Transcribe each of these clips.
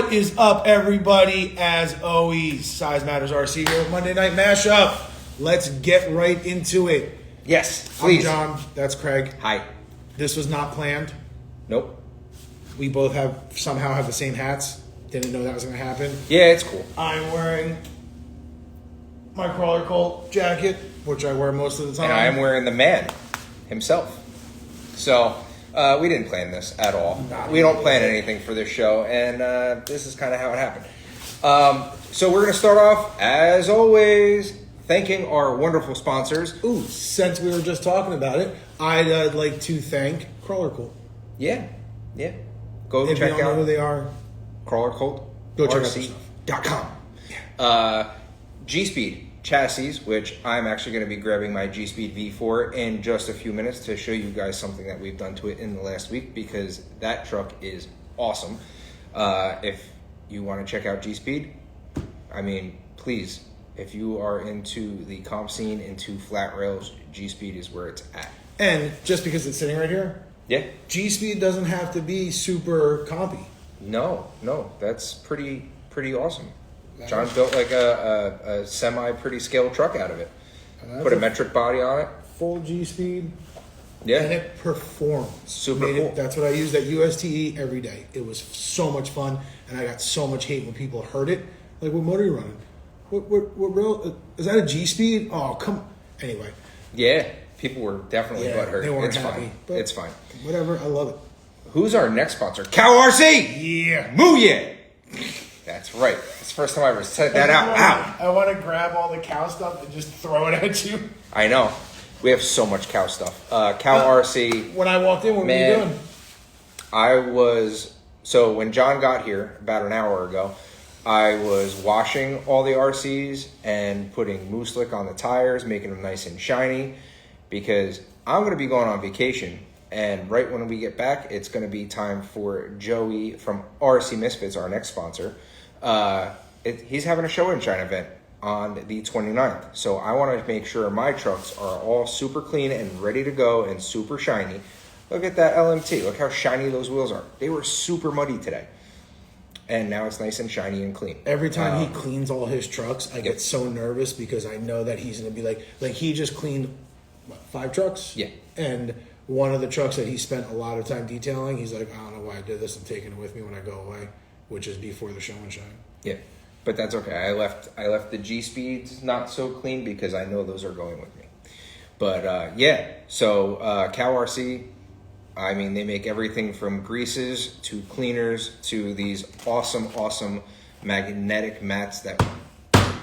What is up, everybody? As always, Size Matters RC here, Monday Night Mashup. Let's get right into it. Yes, please. I'm John. That's Craig. Hi. This was not planned. Nope. We both somehow have the same hats. Didn't know that was going to happen. Yeah, it's cool. I'm wearing my Crawler Colt jacket, which I wear most of the time. And I'm wearing the man himself. So, we didn't plan this at all. We don't plan anything for this show, and this is kind of how it happened. So we're going to start off, as always, thanking our wonderful sponsors. Ooh, since we were just talking about it, I'd like to thank Crawler Colt. Yeah. Go if check you don't know out who they are, Crawler Colt. go check out their stuff. .com. Gspeed chassis, which I'm actually going to be grabbing my Gspeed V4 in just a few minutes to show you guys something that we've done to it in the last week, because that truck is awesome. If you want to check out Gspeed, I mean, please, if you are into the comp scene, into flat rails, Gspeed is where it's at. And just because it's sitting right here, Yeah. Gspeed doesn't have to be super compy. No, that's pretty awesome. John built like a semi pretty scale truck out of it. Put a metric body on it. Full Gspeed. Yeah. And it performs. Super cool. That's what I used at USTE every day. It was so much fun, and I got so much hate when people heard it. Like, what motor are you running? What real? Is that a Gspeed? Oh, come on. Anyway. Yeah, people were definitely butthurt. They weren't it's happy. fine. It's fine. Whatever. I love it. Who's our next sponsor? CarryAll. Yeah. Moo yeah. That's right. It's the first time I ever said that out loud. I want to grab all the cow stuff and just throw it at you. I know. We have so much cow stuff. CarryAll. When I walked in, what were you doing? So when John got here about an hour ago, I was washing all the RCs and putting Moose Lick on the tires, making them nice and shiny, because I'm going to be going on vacation. And right when we get back, it's going to be time for Joey from RC Misfits, our next sponsor. He's having a show and shine event on the 29th. So I want to make sure my trucks are all super clean and ready to go and super shiny. Look at that LMT. Look how shiny those wheels are. They were super muddy today. And now it's nice and shiny and clean. Every time he cleans all his trucks, I get so nervous because I know that he's going to be like he just cleaned, 5 trucks? Yeah. And one of the trucks that he spent a lot of time detailing, he's like, I don't know why I did this. I'm taking it with me when I go away, which is before the show and shine. Yeah, but that's okay. I left the G-Speeds not so clean because I know those are going with me. But so CarryAll, I mean, they make everything from greases to cleaners to these awesome magnetic mats that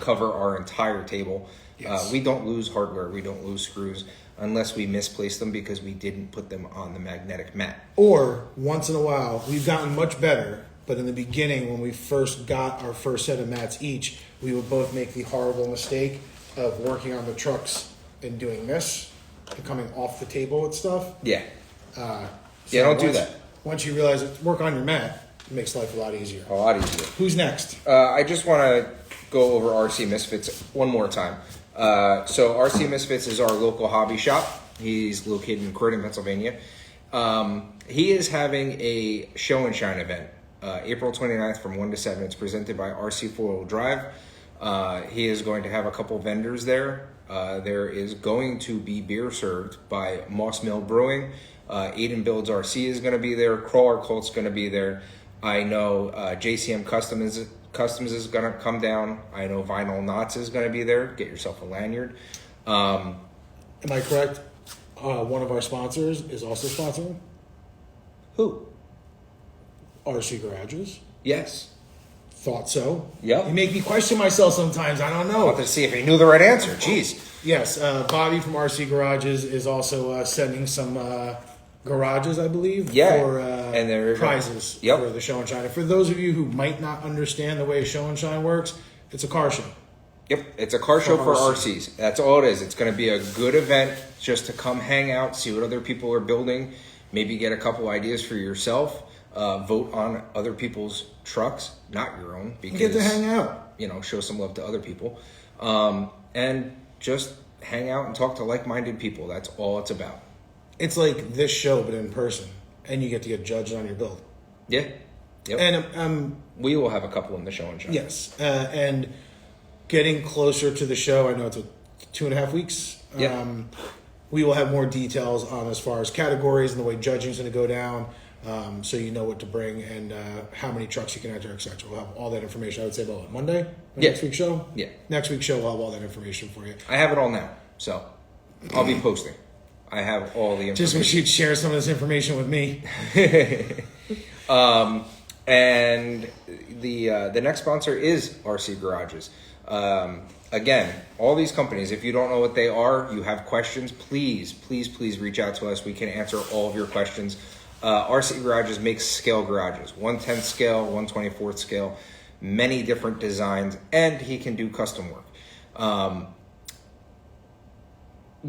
cover our entire table. Yes. We don't lose hardware. We don't lose screws unless we misplace them because we didn't put them on the magnetic mat. Or, once in a while, we've gotten much better, but in the beginning, when we first got our first set of mats each, we would both make the horrible mistake of working on the trucks and doing this, and coming off the table and stuff. Yeah. Don't do that. Once you realize that work on your mat, it makes life a lot easier. A lot easier. Who's next? I just want to go over RC Misfits one more time. So RC Misfits is our local hobby shop. He's located in Croydon, Pennsylvania. He is having a show and shine event, April 29th from 1 to 7. It's presented by RC 4-Wheel Drive. He is going to have a couple vendors there. There is going to be beer served by Moss Mill Brewing. Aiden Builds RC is going to be there. Crawler Colt's going to be there. I know JCM Customs is going to come down. I know Vinyl Knots is going to be there. Get yourself a lanyard. Am I correct? One of our sponsors is also sponsoring? Who? RC Garages. Yes. Thought so. Yep. You make me question myself sometimes. I don't know. I want to see if he knew the right answer. Jeez. Yes. Bobby from RC Garages is also sending some garages, I believe, for and prizes for the show and shine. For those of you who might not understand the way show and shine works, it's a car show. Yep, it's a car show for RCs. That's all it is. It's going to be a good event just to come hang out, see what other people are building, maybe get a couple ideas for yourself, vote on other people's trucks, not your own, because you get to hang out. Show some love to other people, and just hang out and talk to like-minded people. That's all it's about. It's like this show, but in person, and you get to get judged on your build. Yeah. Yep. And we will have a couple in the show and show. yes, and getting closer to the show. I know it's 2.5 weeks. Yeah. We will have more details on as far as categories and the way judging is going to go down, so you know what to bring and how many trucks you can enter, etc. We'll have all that information. I would say about Monday, next week's show. Yeah, next week's show we'll have all that information for you. I have it all now, so I'll be posting. I have all the information. Just wish you'd share some of this information with me. And the next sponsor is RC Garages. Again, all these companies, if you don't know what they are, you have questions, please reach out to us. We can answer all of your questions. RC Garages makes scale garages, 1/10 scale, 1/24 scale, many different designs, and he can do custom work.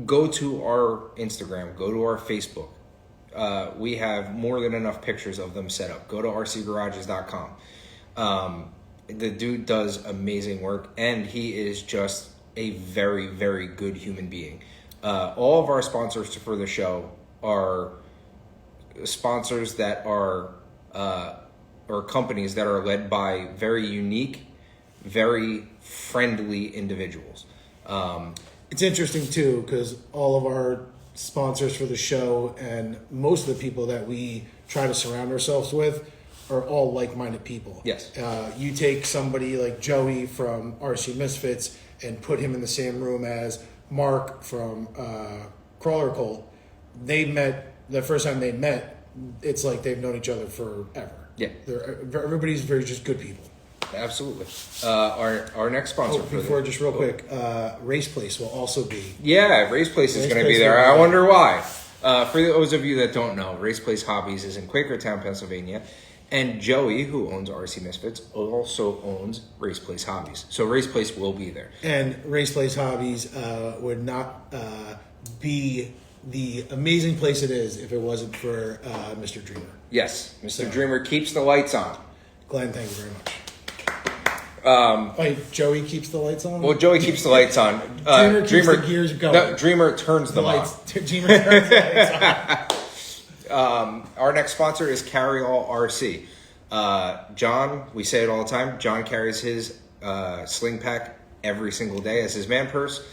Go to our Instagram, go to our Facebook. We have more than enough pictures of them set up. Go to rcgarages.com. The dude does amazing work, and he is just a very, very good human being. All of our sponsors for the show are sponsors that are, or companies that are led by very unique, very friendly individuals. It's interesting too because all of our sponsors for the show and most of the people that we try to surround ourselves with are all like-minded people. Yes. You take somebody like Joey from RC Misfits and put him in the same room as Mark from Crawler Cult. They met, the first time they met, it's like they've known each other forever. Yeah. Everybody's very just good people. Absolutely. Our next sponsor. Just real quick, Race Place will also be. Yeah, Race Place is going to be there. I wonder why. For those of you that don't know, Race Place Hobbies is in Quakertown, Pennsylvania. And Joey, who owns RC Misfits, also owns Race Place Hobbies. So Race Place will be there. And Race Place Hobbies would not be the amazing place it is if it wasn't for Mr. Dreamer. Yes, Mr. Dreamer keeps the lights on. Glenn, thank you very much. Joey keeps the lights on? Well, Joey keeps the lights on. Dreamer keeps the gears going. No, Dreamer turns them on. Dreamer turns the lights on. Our next sponsor is CarryAll RC. John, we say it all the time, John carries his sling pack every single day as his man purse.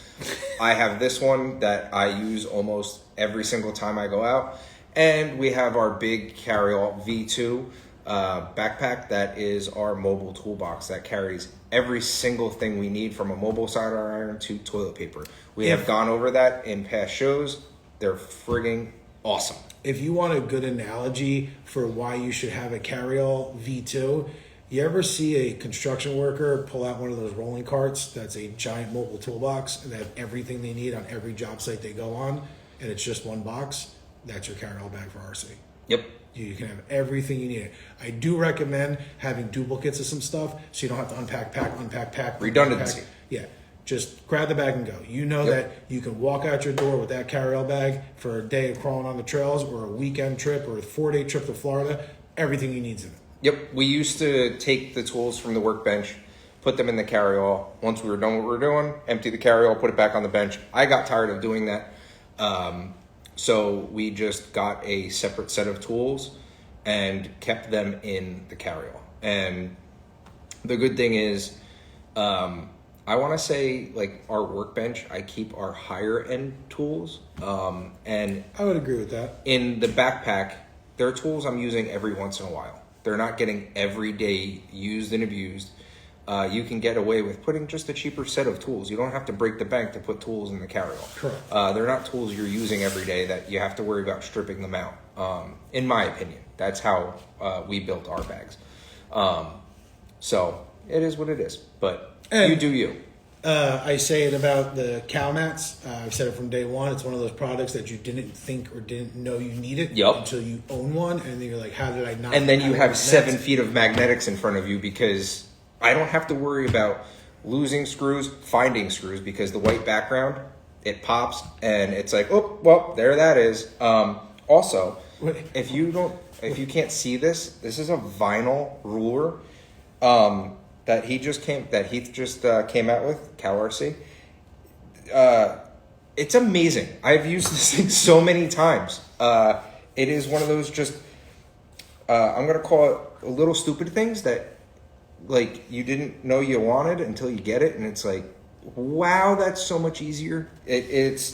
I have this one that I use almost every single time I go out. And we have our big CarryAll V2 backpack that is our mobile toolbox that carries every single thing we need from a mobile sidearm to toilet paper. We have gone over that in past shows. They're frigging awesome. If you want a good analogy for why you should have a CarryAll V2, you ever see a construction worker pull out one of those rolling carts that's a giant mobile toolbox and they have everything they need on every job site they go on, and it's just one box? That's your CarryAll bag for RC. Yep. You can have everything you need. I do recommend having duplicates of some stuff so you don't have to unpack. Redundancy. Yeah. Just grab the bag and go. You know that you can walk out your door with that CarryAll bag for a day of crawling on the trails or a weekend trip or a 4-day trip to Florida. Everything you need's in it. Yep. We used to take the tools from the workbench, put them in the CarryAll. Once we were done what we were doing, empty the CarryAll, put it back on the bench. I got tired of doing that. So we just got a separate set of tools and kept them in the CarryAll. And the good thing is, I want to say like our workbench, I keep our higher end tools. And I would agree with that. In the backpack, they're tools I'm using every once in a while. They're not getting every day used and abused. You can get away with putting just a cheaper set of tools. You don't have to break the bank to put tools in the CarryAll. Correct. They're not tools you're using every day that you have to worry about stripping them out. In my opinion, that's how we built our bags. So it is what it is, but you do you. I say it about the cow mats. I've said it from day one. It's one of those products that you didn't think or didn't know you needed until you own one, and then you're like, "How did I not?" And then you have 7 feet of magnetics in front of you because I don't have to worry about losing screws, finding screws, because the white background, it pops and it's like, oh, well, there that is. Also, if you can't see this is a vinyl ruler that Heath just came out with, Cal RC. It's amazing. I've used this thing so many times. It is one of those just, I'm going to call it little stupid things that like you didn't know you wanted until you get it, and it's like, wow, that's so much easier. It's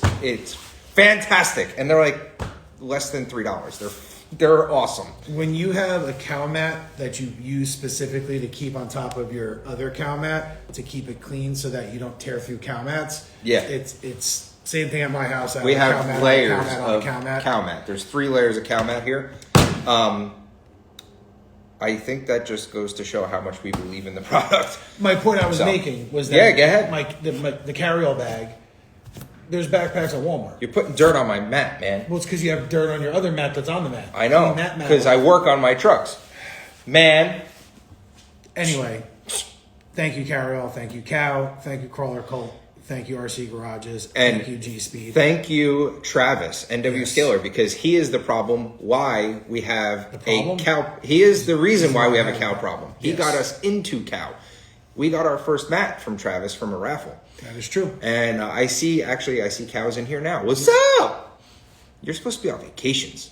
fantastic, and they're like less than $3. They're awesome. When you have a cow mat that you use specifically to keep on top of your other cow mat to keep it clean so that you don't tear through cow mats. Yeah. It's same thing at my house. We have layers of cow mat. cow mat. There's 3 layers of cow mat here. I think that just goes to show how much we believe in the product. My point I was making was that go ahead. The CarryAll bag. There's backpacks at Walmart. You're putting dirt on my mat, man. Well, it's because you have dirt on your other mat that's on the mat. I know, because I work on my trucks. Man. Anyway, thank you, CarryAll. Thank you, Cow. Thank you, Crawler Cult. Thank you, RC Garages. And thank you, Gspeed. Thank you, Travis, NW Scaler, because he is the problem why we have a cow. He is the reason why we have a cow problem. He got us into cow. We got our first mat from Travis from a raffle. That is true. And I see cows in here now. What's up? You're supposed to be on vacations.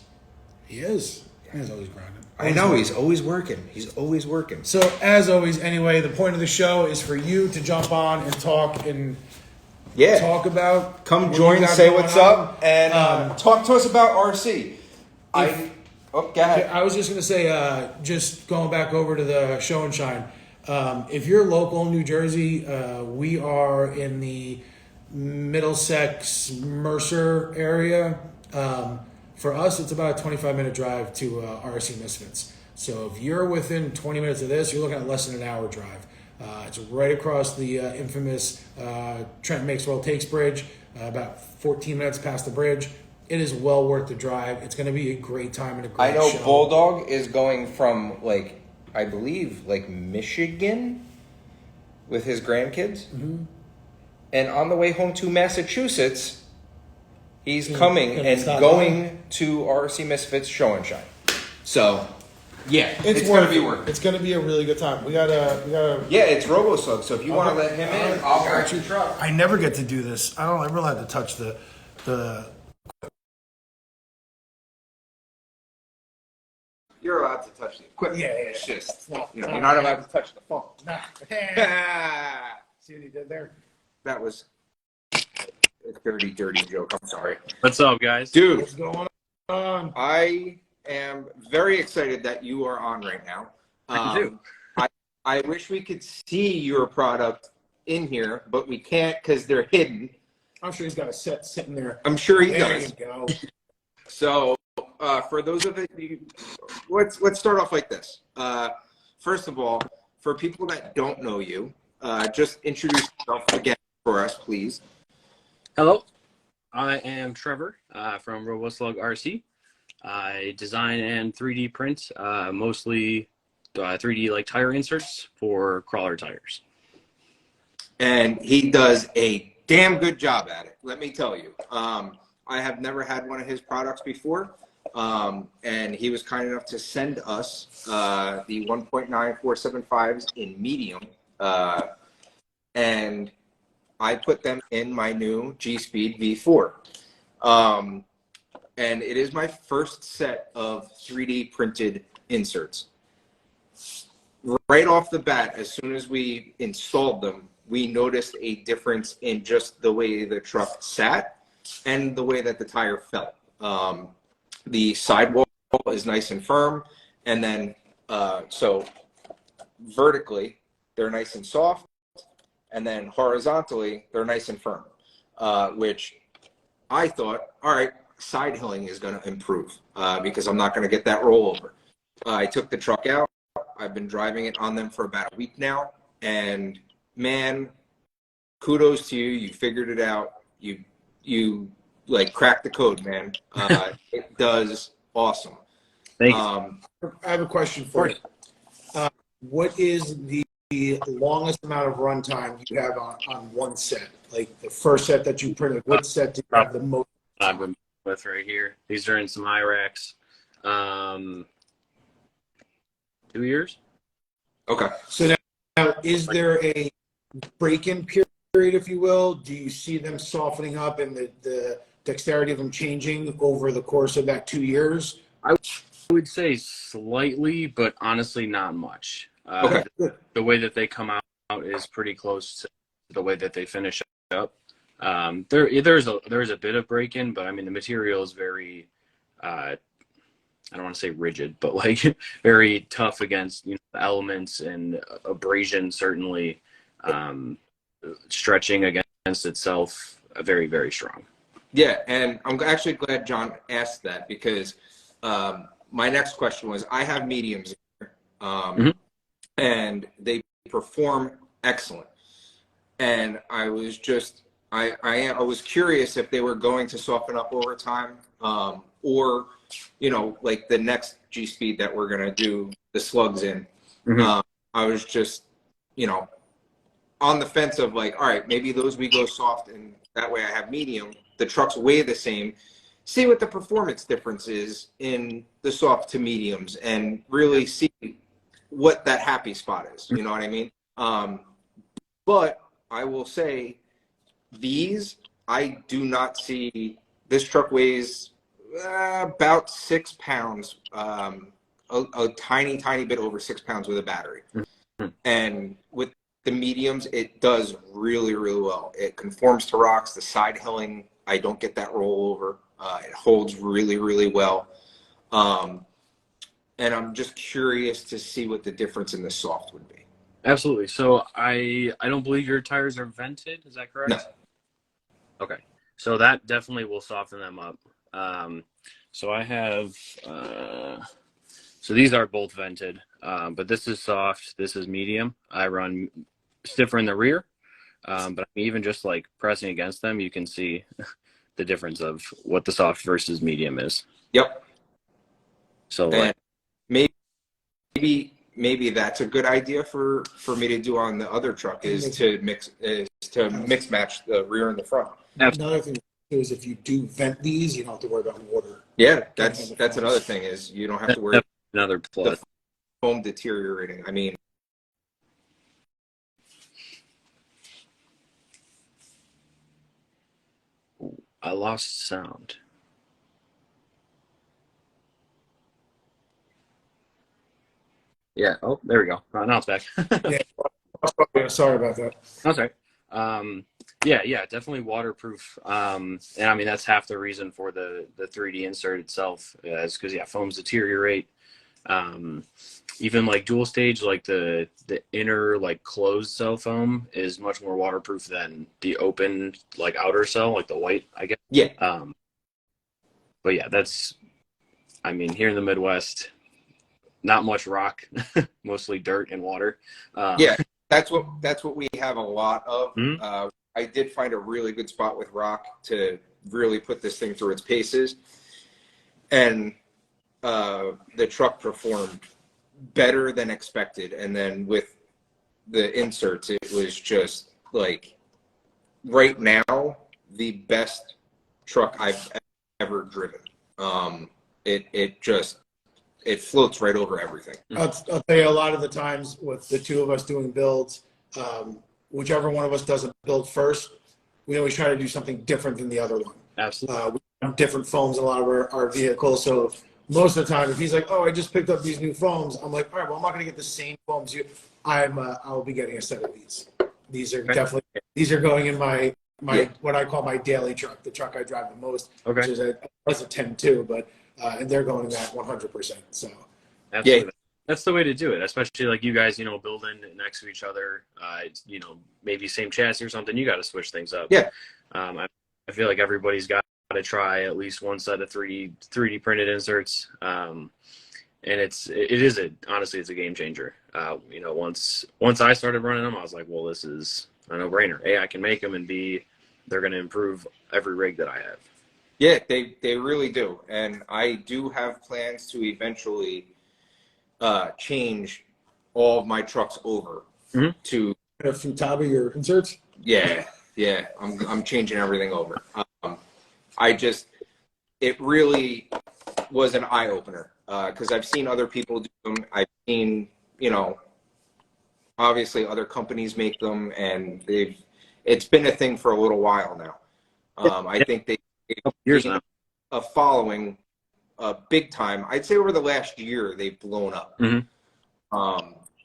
He is. He's always grinding. I know, he's always working. He's always working. So, as always, anyway, the point of the show is for you to jump on and talk and talk about. Come join, say what's up, and talk to us about RC. Go ahead. I was just going to say, just going back over to the show and shine. If you're local in New Jersey, we are in the Middlesex Mercer area. For us, it's about a 25-minute drive to RC Misfits. So if you're within 20 minutes of this, you're looking at less than an hour drive. It's right across the infamous Trent Maxwell Takes Bridge, about 14 minutes past the bridge. It is well worth the drive. It's going to be a great time and a great show. I know Bulldog is going from, like, I believe, like, Michigan with his grandkids. Mm-hmm. And on the way home to Massachusetts, he's coming and going to RC Misfits Show and Shine. So, yeah, it's going to be worth it. It's going to be a really good time. We gotta. Yeah, it's Robo Slug, so if you want to let him in, I'll got your truck. I never get to do this. I don't ever allowed to touch the. You're allowed to touch the equipment. Yeah. It's just, you're not allowed to touch the phone. Nah. See what he did there? That was a dirty joke. I'm sorry. What's up, guys? Dude, What's going on? I am very excited that you are on right now. I wish we could see your product in here, but we can't because they're hidden. I'm sure he's got a set sitting there. I'm sure he there does. You go. So, for those of you, let's start off like this. First of all, for people that don't know you, just introduce yourself again for us, please. Hello, I am Trevor from Robo Slug RC. I design and 3D print mostly 3D like tire inserts for crawler tires. And he does a damn good job at it, let me tell you. I have never had one of his products before, and he was kind enough to send us the 1.9475s in medium, and I put them in my new Gspeed V4. And it is my first set of 3D printed inserts. Right off the bat, as soon as we installed them, we noticed a difference in just the way the truck sat and the way that the tire felt. The sidewall is nice and firm, and then so vertically they're nice and soft, and then horizontally they're nice and firm, which I thought, all right, side hilling is going to improve because I'm not going to get that rollover. I took the truck out. I've been driving it on them for about a week now, and man, kudos to you. You figured it out. You like cracked the code, man. It does awesome. Thanks. I have a question for you. What is the longest amount of runtime you have on one set? Like the first set that you printed, what set did you have the most? I've been with right here. These are in some high racks. 2 years. Okay. So now, is there a break-in period, if you will? Do you see them softening up and the dexterity of them changing over the course of that 2 years? would say slightly, but honestly not much. Okay. The way that they come out is pretty close to the way that they finish up. There's a bit of break in, but I mean the material is very I don't want to say rigid, but like very tough against the elements and abrasion certainly, stretching against itself, very very strong. Yeah, and I'm actually glad John asked that because my next question was I have mediums here, and they perform excellent. And I was just I was curious if they were going to soften up over time, or like the next Gspeed that we're gonna do the slugs in. I was just on the fence of like, all right, maybe those we go soft, and that way I have medium. The trucks weigh the same. See what the performance difference is in the soft to mediums, and really see what that happy spot is. You know what I mean? But I will say, I do not see. This truck weighs about 6 pounds, a tiny bit over 6 pounds with a battery. And with the mediums, it does really, really well. It conforms to rocks. The side hilling, I don't get that rollover. It holds really, really well. And I'm just curious to see what the difference in the soft would be. Absolutely. So I don't believe your tires are vented. Is that correct? No. Okay. So that definitely will soften them up. So I have, so these are both vented, but this is soft. This is medium. I run stiffer in the rear, but even just like pressing against them, you can see the difference of what the soft versus medium is. Yep. So like, maybe that's a good idea for me to do on the other truck is to mix match the rear and the front. Another thing is if you do vent these, you don't have to worry about water. Yeah, that's another thing is you don't have to worry another plus. The foam deteriorating. I mean, I lost sound. Yeah. Oh, there we go. Now it's back. Yeah, sorry about that. That's right. Yeah, definitely waterproof. And I mean that's half the reason for the 3D insert itself is because foams deteriorate. Even like dual stage, like the inner like closed cell foam is much more waterproof than the open like outer cell, like the white, I guess. Yeah. But yeah, I mean here in the Midwest, not much rock, mostly dirt and water. Yeah, that's what we have a lot of. I did find a really good spot with rock to really put this thing through its paces, and the truck performed better than expected. And then with the inserts, it was just like right now the best truck I've ever driven. It floats right over everything. I'll tell you, a lot of the times with the two of us doing builds, whichever one of us does a build first, we always try to do something different than the other one. Absolutely. We have different foams in a lot of our vehicles. So most of the time, if he's like, "Oh, I just picked up these new foams," I'm like, "All right, well, I'm not going to get the same foams. I'll be getting a set of these. These are going in my what I call my daily truck, the truck I drive the most, which is a 10-2, but and they're going in that 100%. So absolutely. That's the way to do it, especially like you guys, building next to each other, maybe same chassis or something. You got to switch things up. Yeah. I feel like everybody's got to try at least one set of 3D printed inserts. And honestly, it's a game changer. Once I started running them, I was like, well, this is a no-brainer. A, I can make them, and B, they're going to improve every rig that I have. Yeah, they really do. And I do have plans to eventually change all of my trucks over to Futaba your inserts. Yeah, I'm changing everything over. It really was an eye opener because I've seen other people do them. I've seen obviously other companies make them, and it's been a thing for a little while now. I think they years now. a following big time. I'd say over the last year they've blown up.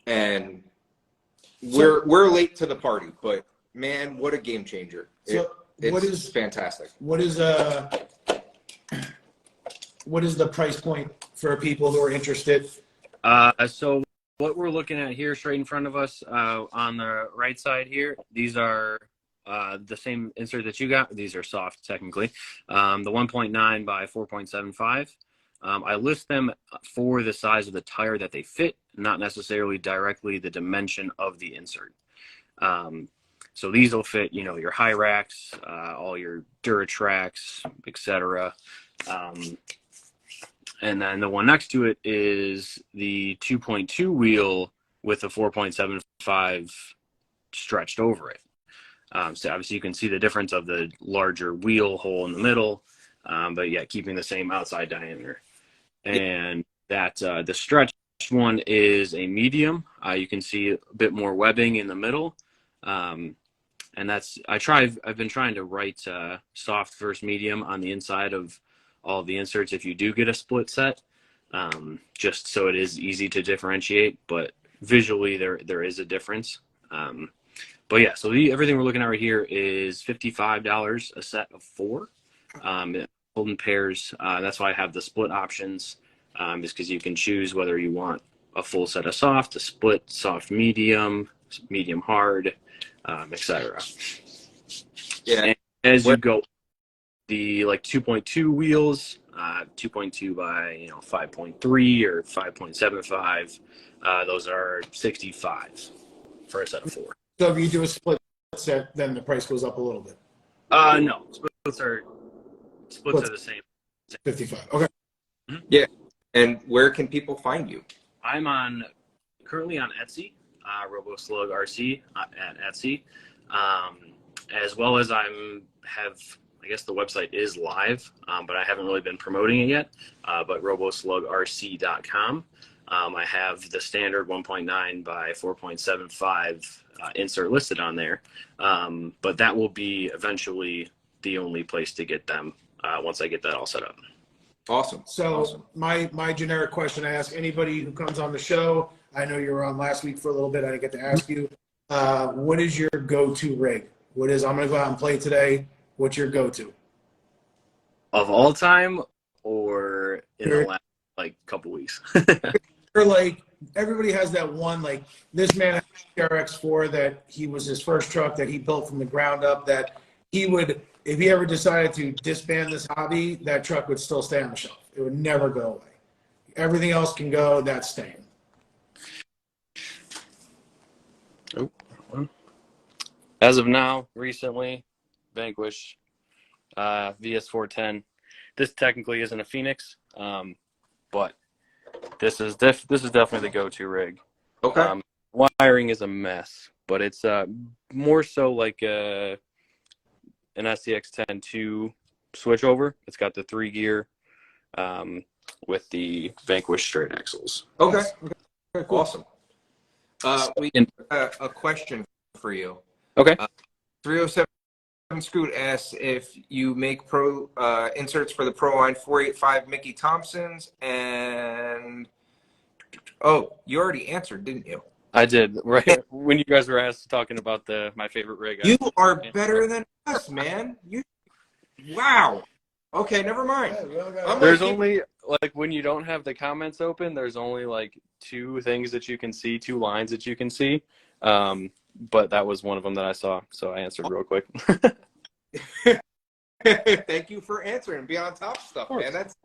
And we're late to the party, but man, what a game changer! It's fantastic. What is the price point for people who are interested? So what we're looking at here, straight in front of us, on the right side here, these are the same insert that you got. These are soft, technically. The 1.9 by 4.75. I list them for the size of the tire that they fit, not necessarily directly the dimension of the insert. So these will fit, your high racks, all your Duratrax, etc. And then the one next to it is the 2.2 wheel with the 4.75 stretched over it. So obviously you can see the difference of the larger wheel hole in the middle, but yeah, keeping the same outside diameter. And that the stretched one is a medium. You can see a bit more webbing in the middle. And I've been trying to write soft versus medium on the inside of all of the inserts if you do get a split set, just so it is easy to differentiate, but visually there is a difference. But yeah, so everything we're looking at right here is $55 a set of 4, sold in pairs. That's why I have the split options, is because you can choose whether you want a full set of soft, a split soft medium, medium hard, etc. Yeah. And as you go, the 2.2 wheels, 2.2 by 5.3 or 5.75, those are 65 for a set of 4. So if you do a split set, then the price goes up a little bit. No, splits are the same. 55. Okay. Yeah. And where can people find you? I'm currently on Etsy, Robo Slug RC at Etsy, as well as I guess the website is live, but I haven't really been promoting it yet. But roboslugRC.com. I have the standard 1.9 by 4.75 insert listed on there, but that will be eventually the only place to get them once I get that all set up. Awesome. So awesome. My generic question I ask anybody who comes on the show, I know you were on last week for a little bit, I didn't get to ask you, what is your go-to rig? I'm going to go out and play today. What's your go-to? Of all time or in the last couple weeks? Or everybody has that one, this man had a TRX4 that he was his first truck that he built from the ground up, that he would, if he ever decided to disband this hobby, that truck would still stay on the shelf. It would never go away. Everything else can go, that's staying. Oh. As of now, recently, Vanquish, VS410. This technically isn't a Phoenix, but this is definitely the go-to rig. Okay. Wiring is a mess, but it's more so like an SCX-10-2 switchover. It's got the 3-gear with the Vanquish straight axles. Okay. Cool. Awesome. We have a question for you. Okay. 307 Scoot asks if you make pro inserts for the Proline 485 Mickey Thompsons, and you already answered, didn't you? I did, right when you guys were talking about my favorite rig. You are better than us, man. Wow. Okay, never mind. There's only when you don't have the comments open, there's only 2 things that you can see, 2 lines that you can see. But that was one of them that I saw, so I answered real quick. Thank you for answering. Be on top of stuff, man. That's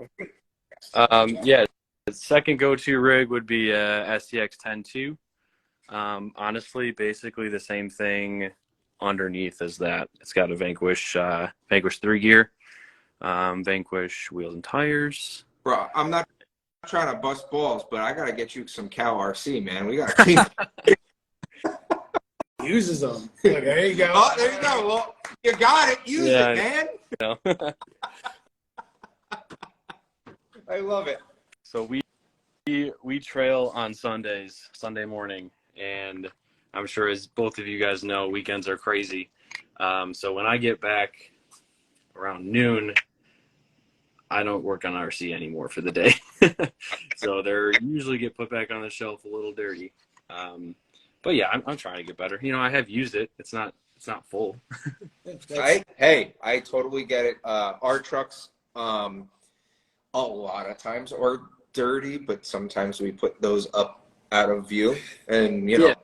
yeah. The second go-to rig would be SCX-10-2. Honestly, basically the same thing underneath as that. It's got a Vanquish 3-gear, Vanquish wheels and tires. Bro, I'm not trying to bust balls, but I gotta get you some Cal RC, man. We gotta clean. Uses them. There you go. Oh, there you go. Well, you got it. Use it, man. I love it. So we trail on Sundays, Sunday morning, and I'm sure as both of you guys know, weekends are crazy. So when I get back around noon, I don't work on RC anymore for the day. So they're usually get put back on the shelf a little dirty. But yeah, I'm trying to get better. I have used it. It's not full. I totally get it. Our trucks, a lot of times are dirty, but sometimes we put those up out of view, and Yeah.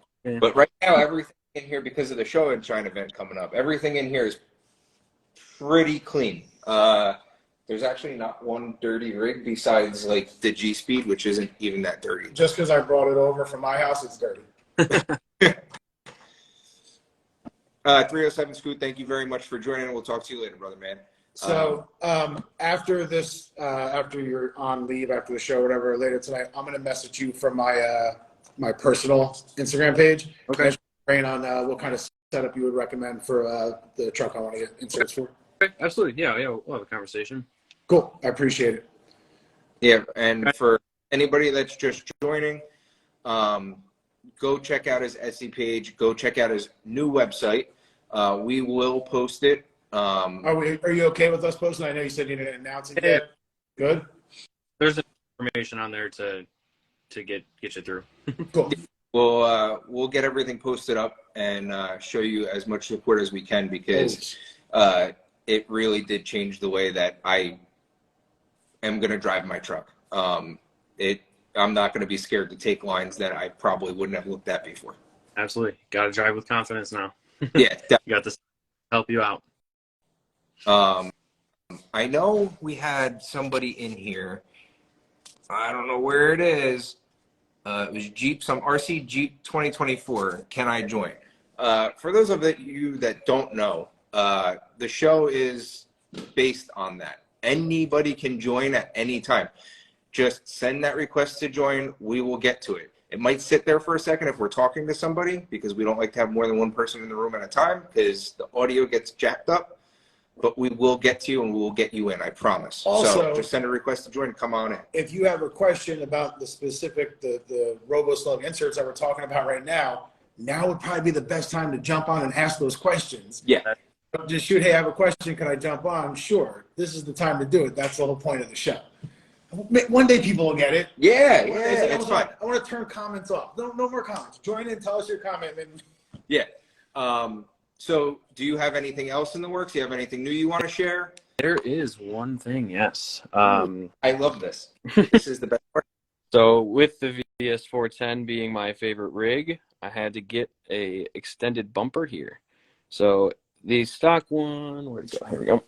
But right now, everything in here, because of the show and shine event coming up, everything in here is pretty clean. There's actually not one dirty rig besides like the Gspeed, which isn't even that dirty. Just because I brought it over from my house, it's dirty. 307 Scoot, thank you very much for joining. We'll talk to you later, brother, man. So after this, after you're on leave, after the show, whatever, later tonight, I'm gonna message you from my my personal Instagram page. Okay. Brain on what kind of setup you would recommend for the truck I want to get inserts for. Okay, absolutely. Yeah, we'll have a conversation. Cool. I appreciate it. Yeah, and for anybody that's just joining, go check out his Etsy page. Go check out his new website. We will post it. Are you okay with us posting? I know you said you didn't announce it yet. Good. There's information on there to get you through. Cool. We'll get everything posted up and show you as much support as we can, because it really did change the way that I am going to drive my truck. I'm not going to be scared to take lines that I probably wouldn't have looked at before. Absolutely. Got to drive with confidence now. Yeah, You got this to help you out. I know we had somebody in here. I don't know where it is. It was Jeep, some RC Jeep 2024. Can I join? For those of you that don't know, the show is based on that. Anybody can join at any time. Just send that request to join. We will get to it. It might sit there for a second if we're talking to somebody, because we don't like to have more than one person in the room at a time, because the audio gets jacked up. But we will get to you, and we will get you in, I promise. Also, so just send a request to join. Come on in. If you have a question about the specific, the Robo Slug inserts that we're talking about right now would probably be the best time to jump on and ask those questions. Yeah. Just shoot, hey, I have a question. Can I jump on? Sure. This is the time to do it. That's the whole point of the show. One day people will get it. Yeah, it's fine. I want to turn comments off. No more comments. Join in, tell us your comment. Yeah. So do you have anything else in the works? Do you have anything new you want to share? There is one thing, yes. I love this. This is the best part. So with the VS410 being my favorite rig, I had to get a extended bumper here. So the stock one, where'd it go? Here we go.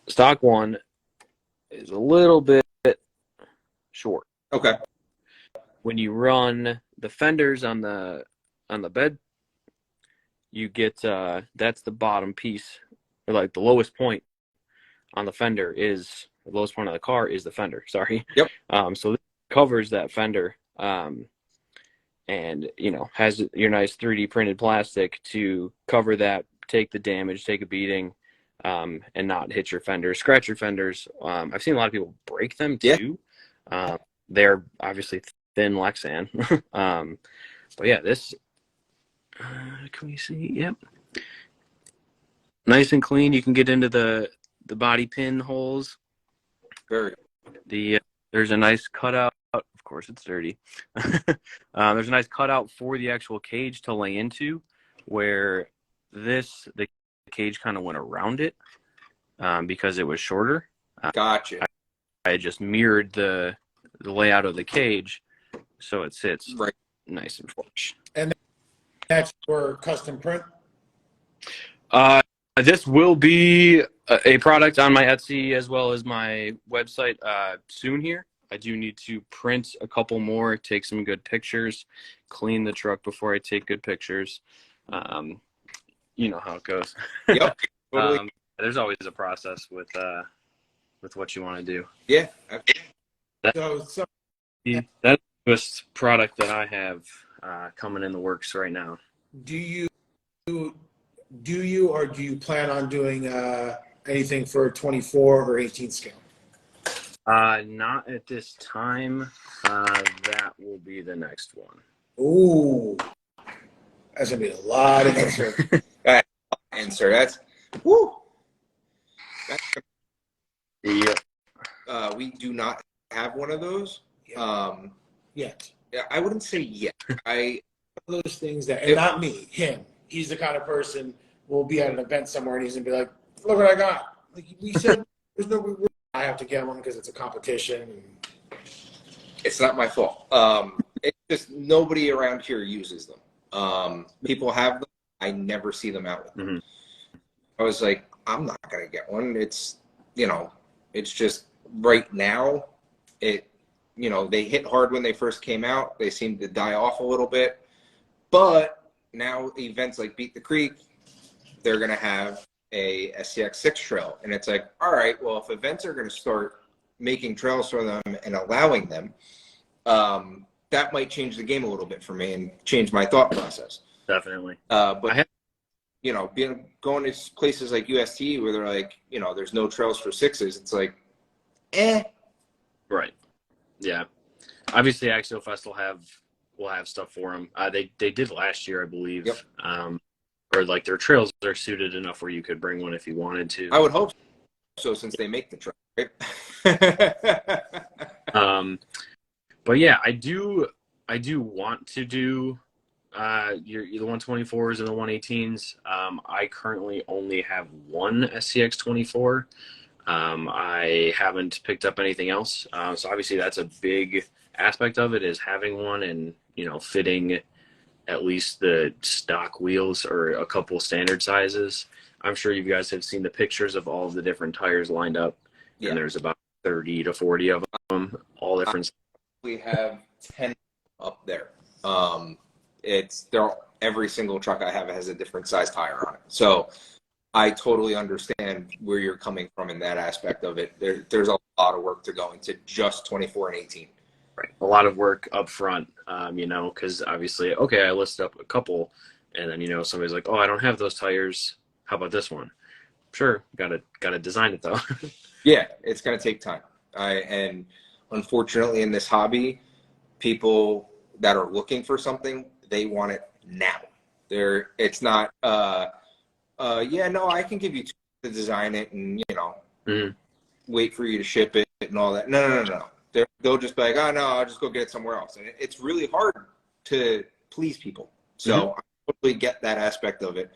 Stock one is a little bit short. Okay. When you run the fenders on the bed, you get that's the bottom piece, or like the lowest point on the fender is the lowest point of the car is the fender. Sorry. Yep. So this covers that fender, and has your nice 3D printed plastic to cover that, take the damage, take a beating, and not hit your fenders, scratch your fenders. I've seen a lot of people break them too. Yeah. They're obviously thin Lexan. But yeah, this. Can we see? Yep. Nice and clean. You can get into the body pin holes. Very. There's a nice cutout. Of course, it's dirty. There's a nice cutout for the actual cage to lay into, where the cage kind of went around it because it was shorter. Gotcha. I just mirrored the layout of the cage so it sits right nice and flush. And that's for custom print? This will be a product on my Etsy as well as my website soon here. I do need to print a couple more, take some good pictures, clean the truck before I take good pictures. You know how it goes. Yep. Totally. There's always a process with what you want to do. Yeah. That's the newest product that I have coming in the works right now. Do you or do you plan on doing anything for 24 or 18 scale? Not at this time. That will be the next one. Ooh, that's gonna be a lot of insert. Insert. That's woo. Yeah. We do not have one of those. Yet. I wouldn't say yet. Those things that, and not me, him. He's the kind of person will be at an event somewhere and he's gonna be like, "Look what I got!" Like we said, there's no. I have to get one because it's a competition. It's not my fault. It's just nobody around here uses them. People have them. I never see them out with them. Mm-hmm. I was like, I'm not gonna get one. It's it's just right now. They hit hard when they first came out. They seem to die off a little bit. But now events like Beat the Creek, they're going to have a SCX6 trail. And it's like, all right, well, if events are going to start making trails for them and allowing them, that might change the game a little bit for me and change my thought process. Definitely. But going to places like UST where they're like, there's no trails for sixes, it's like, Right. Yeah. Obviously, Axial Fest will have stuff for them. They did last year, I believe. Yep. Or like their trails are suited enough where you could bring one if you wanted to. I would hope so, since they make the trail, right? But yeah, I do want to do the 124s and the 118s. I currently only have one SCX 24. I haven't picked up anything else. So obviously that's a big aspect of it, is having one and, fitting at least the stock wheels or a couple standard sizes. I'm sure you guys have seen the pictures of all of the different tires lined up. Yeah. And there's about 30 to 40 of them, all different. We have 10 up there. Every single truck I have has a different size tire on it. So I totally understand where you're coming from in that aspect of it. There's a lot of work to go into just 24 and 18. Right. A lot of work up front, because obviously, okay, I listed up a couple, and then, somebody's like, oh, I don't have those tires. How about this one? Sure. Gotta design it though. Yeah, it's going to take time. And unfortunately in this hobby, people that are looking for something, they want it now. It's not, I can give you 2 to design it and, wait for you to ship it and all that. No. They'll just be like, oh, no, I'll just go get it somewhere else. And it's really hard to please people. So I totally get that aspect of it.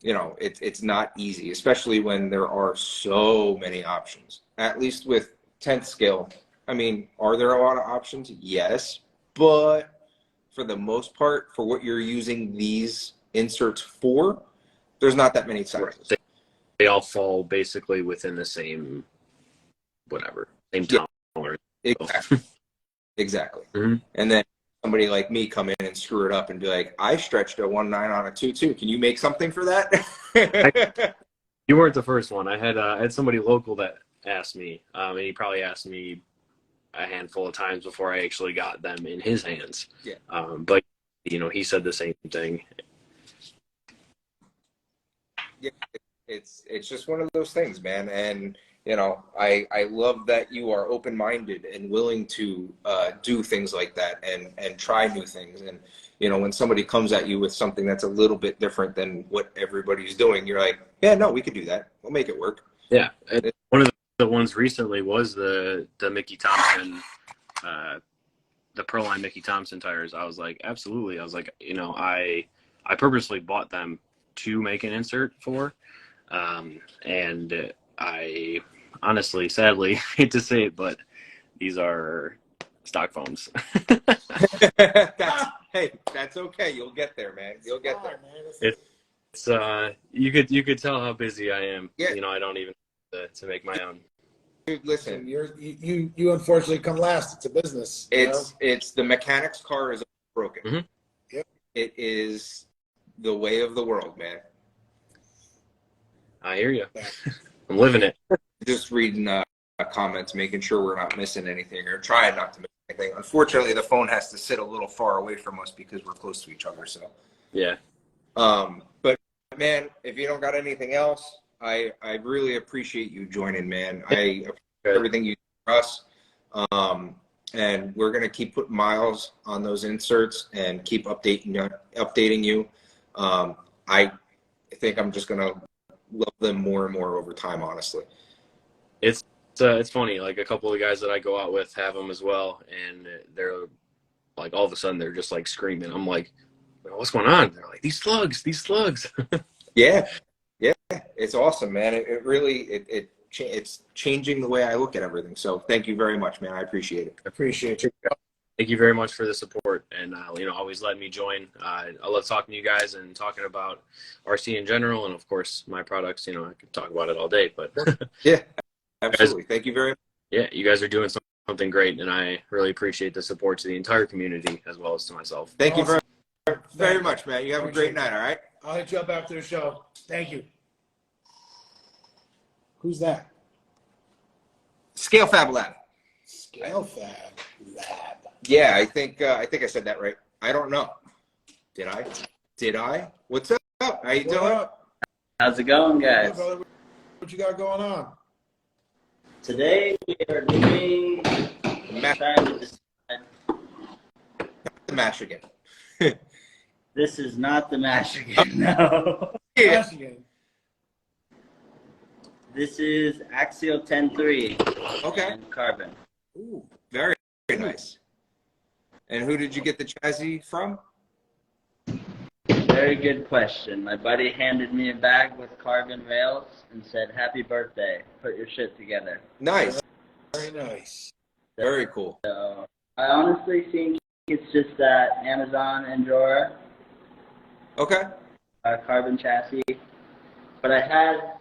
It's not easy, especially when there are so many options. At least with 10th scale, are there a lot of options? Yes. But for the most part, for what you're using these inserts for, there's not that many sizes. They all fall basically within the same same tolerance. Exactly. Mm-hmm. And then somebody like me come in and screw it up and be like, I stretched a 1.9 on a 2.2. Can you make something for that? You weren't the first one. I had somebody local that asked me, and he probably asked me a handful of times before I actually got them in his hands. Yeah. But he said the same thing. Yeah, it's just one of those things, man. And I love that you are open-minded and willing to do things like that and try new things. And when somebody comes at you with something that's a little bit different than what everybody's doing, you're like, yeah, no, we could do that. We'll make it work. Yeah. One of the ones recently was the Mickey Thompson, the Proline Mickey Thompson tires. I was like, absolutely. I was like, I purposely bought them to make an insert for, and I honestly, sadly, hate to say it, but these are stock foams. That's okay. You'll get there, man. You'll get there. It's you could tell how busy I am. Yeah. I don't even to make my own. Dude, listen, you unfortunately come last. It's a business. It's the mechanic's car is broken. Mm-hmm. Yep. It is the way of the world, man. I hear you. I'm living it. Just reading comments, making sure we're not missing anything or trying not to miss anything. Unfortunately, the phone has to sit a little far away from us because we're close to each other. So, yeah. But man, if you don't got anything else, I really appreciate you joining, man. I appreciate everything you do for us. And we're gonna keep putting miles on those inserts and keep updating you. I think I'm just gonna love them more and more over time, honestly. It's funny. Like a couple of guys that I go out with have them as well, and they're like all of a sudden they're just like screaming. I'm like, what's going on? They're like, these slugs, these slugs. Yeah, yeah, it's awesome, man. It really it's changing the way I look at everything. So thank you very much, man. I appreciate it. Appreciate you. Thank you very much for the support and always letting me join. I love talking to you guys and talking about RC in general, and of course my products. I could talk about it all day, but Yeah, absolutely. Thank you very much. yeah, you guys are doing something great, and I really appreciate the support to the entire community as well as to myself. Thank you very much, man. You have a great night. All right. I'll hit you up after the show. Thank you. Who's that? Scale Fab Lab. Scale Fab Lab. Yeah, I think I said that right. I don't know. Did I? Did I? What's up? How you doing? How's it going, guys? Hey, brother, what you got going on? Today we are doing trying to decide. The Michigan. This is not the Mashup, no. Yeah. Michigan. This is Axial 10.3 Okay. and Carbon. Ooh, very nice. And who did you get the chassis from? Very good question. My buddy handed me a bag with carbon rails and said, "Happy birthday. Put your shit together." Nice. Very nice. Very cool. So I honestly think it's just that Amazon and drawer Okay. carbon chassis. But I had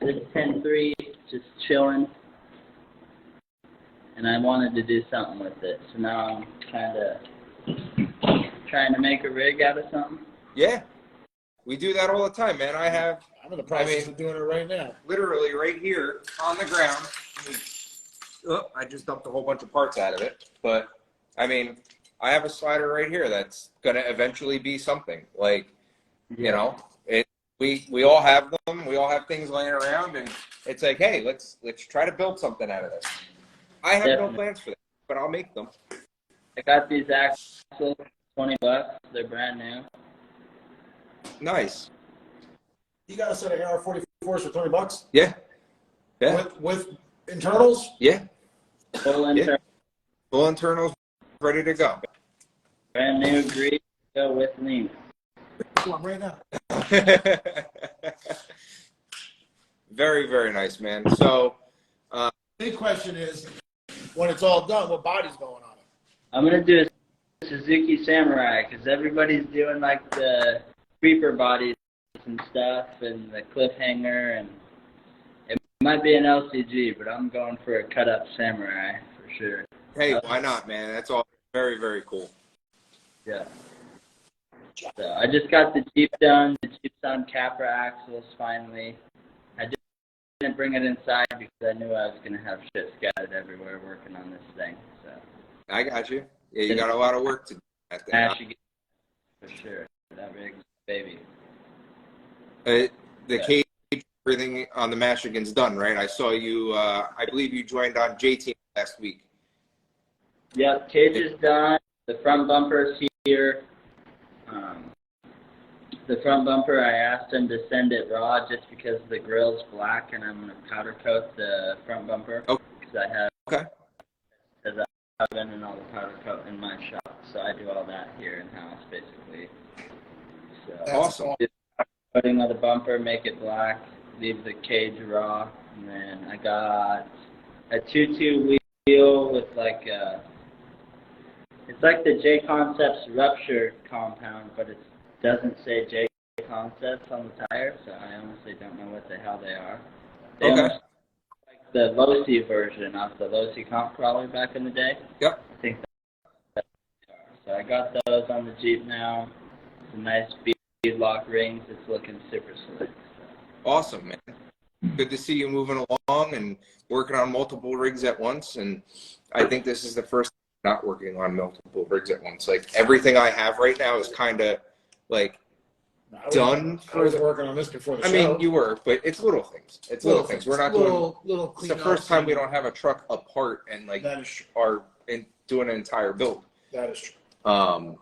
this 10.3 just chilling, and I wanted to do something with it. So now I'm trying to make a rig out of something. Yeah. We do that all the time, man. I'm in the process of doing it right now. Literally right here on the ground. Oh, I just dumped a whole bunch of parts out of it. But, I have a slider right here that's going to eventually be something. Like, we all have them. We all have things laying around. And it's like, hey, let's try to build something out of this. I have no plans for that, but I'll make them. I got these axles, $20. They're brand new. Nice. You got a set of AR-44s for $20? Yeah. Yeah. With internals? Full internal, Full internals ready to go. brand new grease, go with lean. Come on, right now. Very, very nice, man. So, Big question is, when it's all done, what body's going on it? I'm going to do a Suzuki Samurai because everybody's doing like the creeper bodies and stuff and the cliffhanger, and it might be an LCG, but I'm going for a cut-up Samurai for sure. hey, why not, man? That's all very, very cool. Yeah. So I just got the Jeep done. The Jeep's on Capra axles finally. I didn't bring it inside because I knew I was going to have shit scattered everywhere working on this thing. So I got you. Yeah, you got a lot of work to do. for sure. That rig's baby. The cage, everything on the Michigan's done, right? I saw you. I believe you joined on J-Team last week. Yep, cage is done. The front bumper's here. The front bumper, I asked him to send it raw just because the grill's black, and I'm going to powder coat the front bumper. Okay. Because I have Okay. the oven and all the powder coat in my shop, so I do all that here in-house, basically. So Awesome. just coating on the bumper, make it black, leave the cage raw, and then I got a 2.2 wheel with like it's like the J Concepts rupture compound, but it doesn't say J Concepts on the tire, so I honestly don't know what the hell they are. They Okay. almost like the Losi version off the Losi comp crawler back in the day. Yep. I think that's what they are. So I got those on the Jeep now. Some nice bead lock rings. It's looking super slick. So. Awesome, man. Good to see you moving along and working on multiple rigs at once. And I think this is the first time not working on multiple rigs at once. Like everything I have right now is kind of like done. I was working on this before the show. I mean, you were, but it's little things. It's little things. We're not doing. Little It's the first time we don't have a truck apart and like That is true. are doing an entire build. That is true.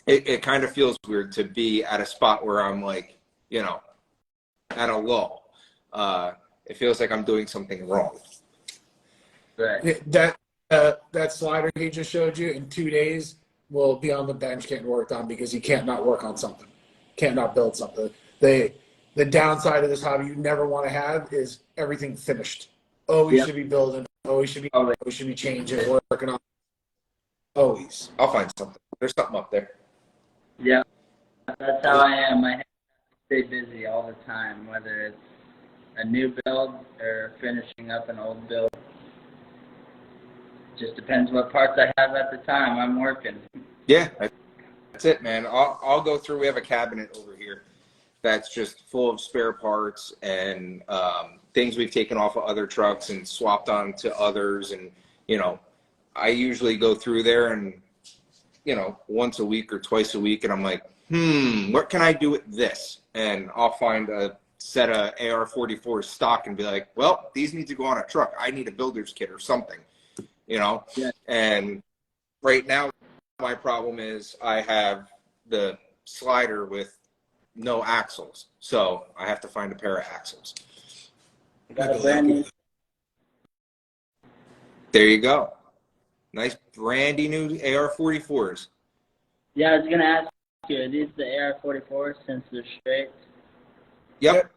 It kind of feels weird to be at a spot where I'm like, at a lull. it feels like I'm doing something wrong. Right. That slider he just showed you in 2 days will be on the bench getting worked on because you can't not work on something, can't not build something. The downside of this hobby you never want to have is everything finished. Always Yep. should be building. Always should be changing, working on. Always. I'll find something. There's something up there. Yeah, that's how I am. I have to stay busy all the time, whether it's a new build or finishing up an old build. Just depends what parts I have at the time. I'm working. Yeah, that's it, man. I'll go through. We have a cabinet over here that's just full of spare parts and things we've taken off of other trucks and swapped on to others. And, you know, I usually go through there and, you know, once a week or twice a week, and I'm like, what can I do with this? And I'll find a set of AR-44 stock and be like, well, these need to go on a truck. I need a builder's kit or something, you know? Yeah. And right now, my problem is I have the slider with no axles, so I have to find a pair of axles. Got a brand new. There you go. Nice brandy new AR-44s. Yeah, I was gonna ask you, are these the AR-44s since they're straight? Yep.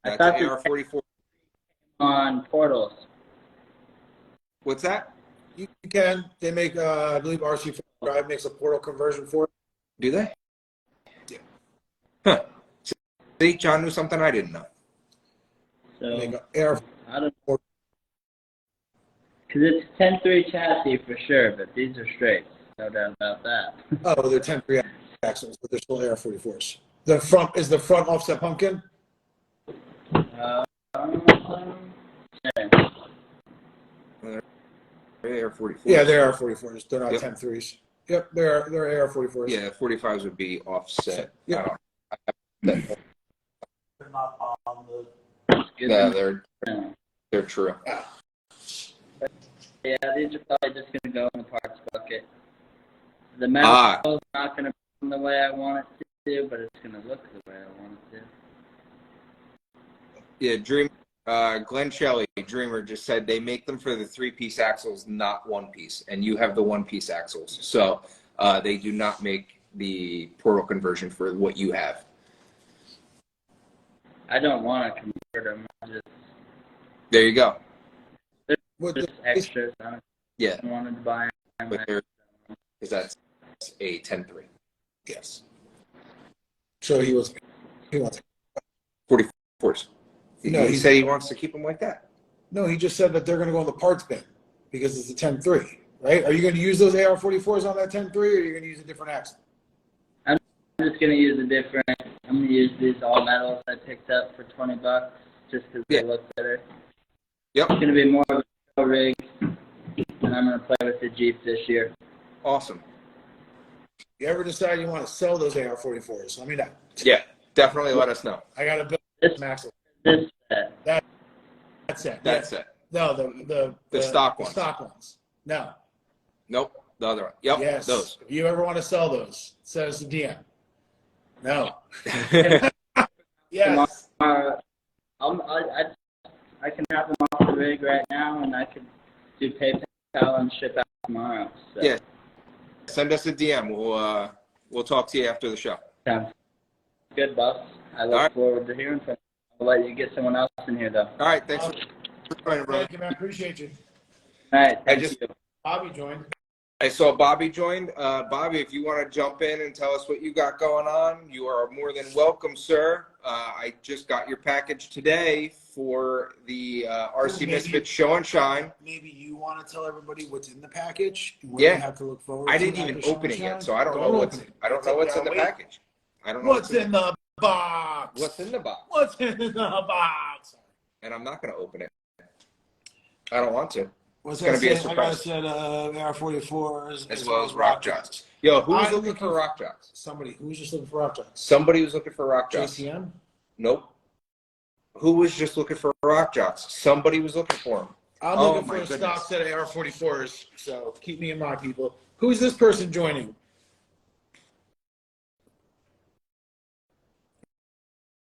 I That's thought the they AR-44. on portals. What's that? You can. They make, I believe RC Drive makes a portal conversion for it. Do they? Yeah. Huh. See, John knew something I didn't know. So Make a air. I don't know. Because it's 10-3 chassis for sure, but these are straights. No doubt about that. Oh, they're 10-3 axles, but they're still AR-44s. The front is the front offset pumpkin. Yeah. AR-44s. Yeah, they're AR-44s. They're not Yep. 10-3s. Yep, they're AR-44s. Yeah, 45s would be offset. Yeah. No, they're true. Yeah, these are probably just going to go in the parts bucket. The metal is not going to be the way I want it to, but it's going to look the way I want it to. Yeah, Glenn Shelley, Dreamer, just said they make them for the 3-piece axles, not 1-piece, and you have the 1-piece axles. So they do not make the portal conversion for what you have. I don't want to convert them. There you go. With Just extras. I Yeah, wanted to buy them. because that's a 10-3. Yes. So he wants 44s. No, he said he wants to keep them like that. No, he just said that they're going to go in the parts bin because it's a 10-3, right? Are you going to use those AR-44s on that 10-3, or are you going to use a different axle? I'm just going to use a different. I'm going to use these all metals I picked up for $20 just because they look better. Yep. It's going to be more of a rig, and I'm going to play with the Jeep this year. Awesome. If you ever decide you want to sell those AR-44s, let me know. Yeah, definitely let us know. I got to build This, some axle. this set. That's it. That's it. No, the stock ones. The stock ones. No. Nope, the other one. Yep, Yes. those. If you ever want to sell those, send us a DM. No. Yes. I can have them off the rig right now, and I can do PayPal and ship out tomorrow. So. Yeah. Send us a DM. We'll talk to you after the show. Sounds good, boss. I look forward to hearing from you. I'll let you get someone else in here, though. All right, thanks for joining, brother. Thank you, man. Appreciate you. All right, thank you. Bobby joined. I saw Bobby joined. Bobby, if you want to jump in and tell us what you got going on, you are more than welcome, sir. I just got your package today for the RC Misfits Show and Shine. Maybe you want to tell everybody what's in the package. And what Yeah. you have to look forward I to didn't even at the Show open and it yet, Shine. so I don't know what's in the Wait. package. I don't know What's in the box? what's in the box, What's in the box? and I'm not going to open it. I don't want to. What's It's gonna be a I got a surprise. set of AR-44s As well as rock jocks. Yo, who's looking for rock jocks? Somebody. Who's just looking for rock jocks? Somebody was looking for rock jocks. JCM? Nope. Who was just looking for rock jocks? Somebody was looking for them. I'm Oh, looking my for a goodness. stock set of AR-44s, so keep me in mind, people. Who's this person joining?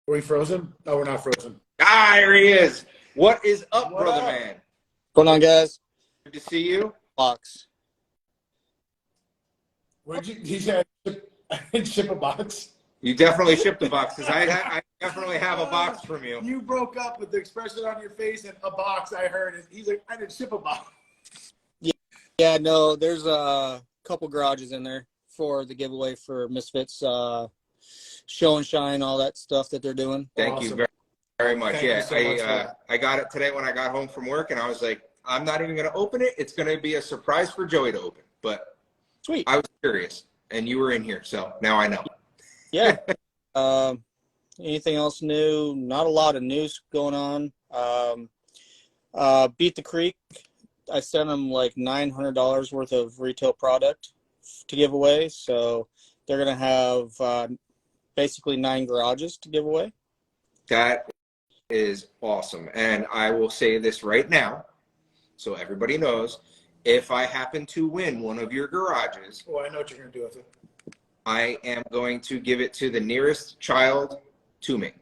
Are we frozen? Oh, we're not frozen. Ah, here he is. What is up, What brother up? man? What's going on, guys? Good to see you. Box. Where'd you? He said, "I didn't ship a box." You definitely shipped a box because I definitely have a box from you. You broke up with the expression on your face and a box. I heard it. He's like, "I didn't ship a box." Yeah, no, there's a couple garages in there for the giveaway for Misfits, show and shine, all that stuff that they're doing. Thank you Awesome. very, very much. Thank you so much for that. I got it today when I got home from work, and I was like, I'm not even going to open it. It's going to be a surprise for Joey to open. But Sweet. I was curious, and you were in here, so now I know. Yeah. Anything else new? Not a lot of news going on. Beat the Creek. I sent them like $900 worth of retail product to give away. So they're going to have basically 9 garages to give away. That is awesome. And I will say this right now, so everybody knows, if I happen to win one of your garages, Oh, I know what you're gonna do with it. I am going to give it to the nearest child to me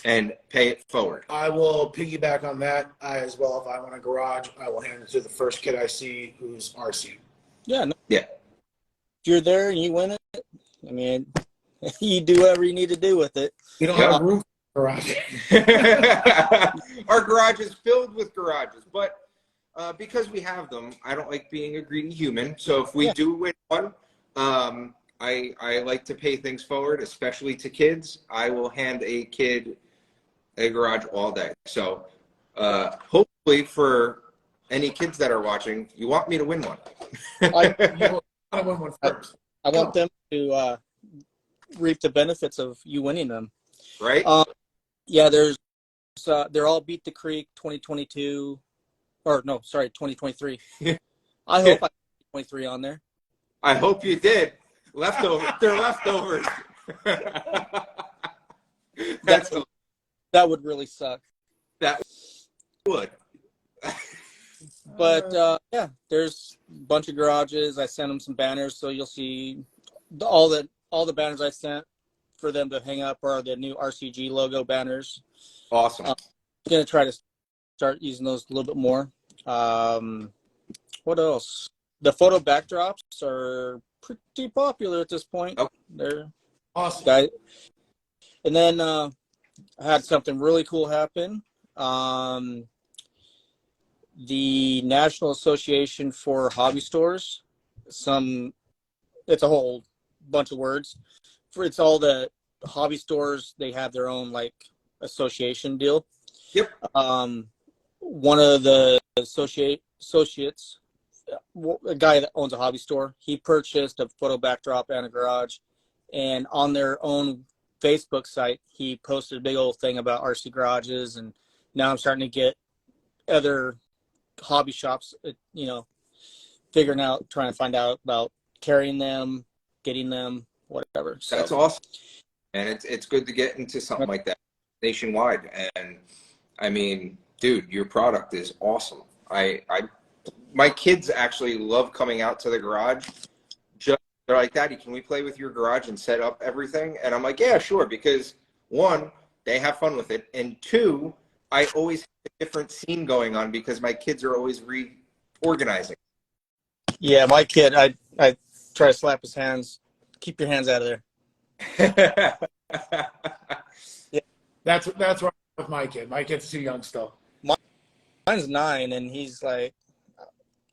and pay it forward. I will piggyback on that as well. If I want a garage, I will hand it to the first kid I see who's RC. Yeah. No, Yeah. if you're there and you win it, I mean, you do whatever you need to do with it. You don't Yeah. have room for a garage. Our garage is filled with garages, but because we have them, I don't like being a greedy human. So if we do win one, I like to pay things forward, especially to kids. I will hand a kid a garage all day. So hopefully for any kids that are watching, you want me to win one. I win one first. I want them to reap the benefits of you winning them. Right? Yeah, they're all Beat the Creek 2022, or no, sorry, 2023. I hope I put 23 on there. I hope you did. Leftover. They're leftovers. That would really suck. That would. But yeah, there's a bunch of garages. I sent them some banners, so you'll see all the banners I sent for them to hang up are the new RCG logo banners. Awesome. I'm gonna try to start using those a little bit more. What else? The photo backdrops are pretty popular at this point. Oh. They're Awesome. guys. And then I had something really cool happen. The National Association for Hobby Stores, it's a whole bunch of words. It's all the hobby stores. They have their own like association deal. Yep. One of the associates, a guy that owns a hobby store, he purchased a photo backdrop and a garage, and on their own Facebook site, he posted a big old thing about RC garages, and now I'm starting to get other hobby shops, trying to find out about carrying them, getting them, whatever. So That's awesome. And it's good to get into something like that nationwide. And I mean, dude, your product is awesome. My kids actually love coming out to the garage. They're like, Daddy, can we play with your garage and set up everything? And I'm like, yeah, sure. Because 1, they have fun with it. And 2, I always have a different scene going on because my kids are always reorganizing. yeah, my kid, I try to slap his hands. Keep your hands out of there. Yeah, that's right with my kid. My kid's too young still. Mine's 9, and he's like,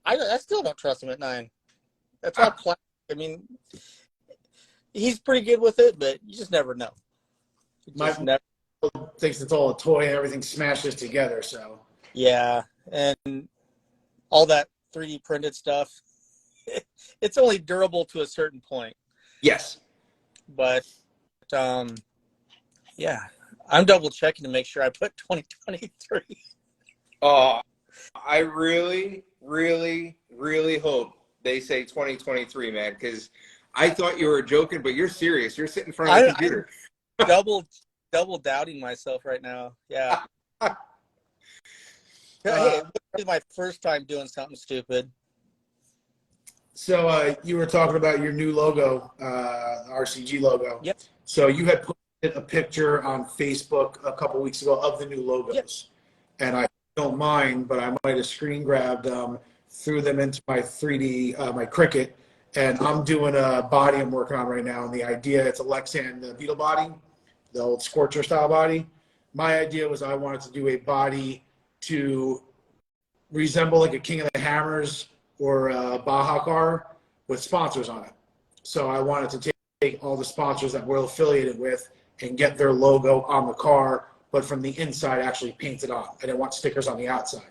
I still don't trust him at 9. That's all plastic. I mean, he's pretty good with it, but you just never know. Thinks it's all a toy and everything smashes together. So Yeah, and all that 3D printed stuff, it's only durable to a certain point. Yes. But yeah, I'm double checking to make sure I put 2023. Oh, I really, really, really hope they say 2023, man, because I thought you were joking, but you're serious. You're sitting in front of the computer. I'm double doubting myself right now. Yeah. Hey, this is my first time doing something stupid. you were talking about your new logo, RCG logo. Yep. So you had put did a picture on Facebook a couple weeks ago of the new logos, and I don't mind, but I might have screen grabbed threw them into my 3D my Cricut, and I'm doing a body I'm working on right now, and the idea it's a Lexan Beetle body, the old Scorcher style body. My idea was I wanted to do a body to resemble like a King of the Hammers or a Baja car with sponsors on it. So I wanted to take all the sponsors that we're affiliated with and get their logo on the car, but from the inside actually painted on. I didn't want stickers on the outside.